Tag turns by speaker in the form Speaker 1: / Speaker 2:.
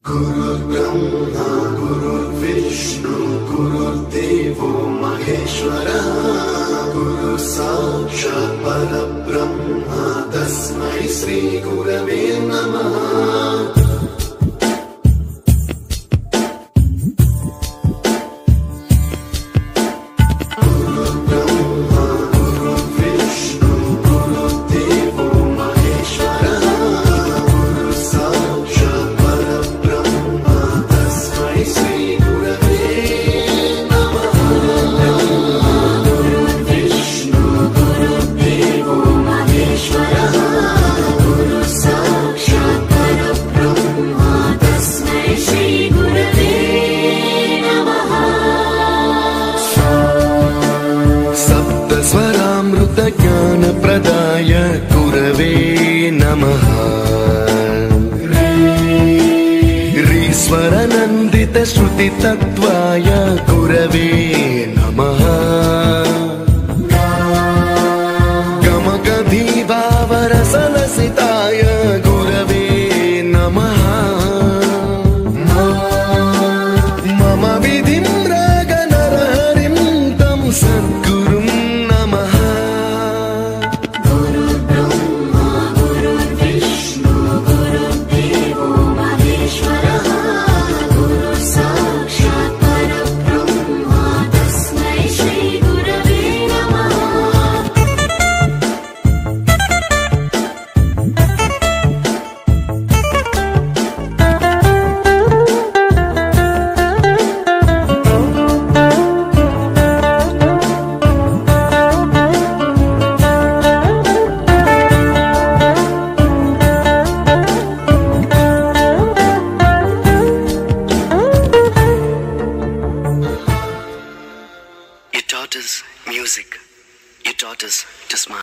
Speaker 1: गुरुर्ब्रह्मा गुरुर्विष्णु गुरुर्देवो महेश्वरः गुरु साक्षात् परब्रह्म तस्मै श्री गुरवे नमः।
Speaker 2: ज्ञान प्रदाय गुरवे नमः। ईश्वर नंदित श्रुति तत्वाय गुरवे नमः। गमगधी भावरसलसिताय गुरवे नमः। मम विधिं रागनरहरिं तं सद्गुरुं नमः। You taught us music. You taught us to smile.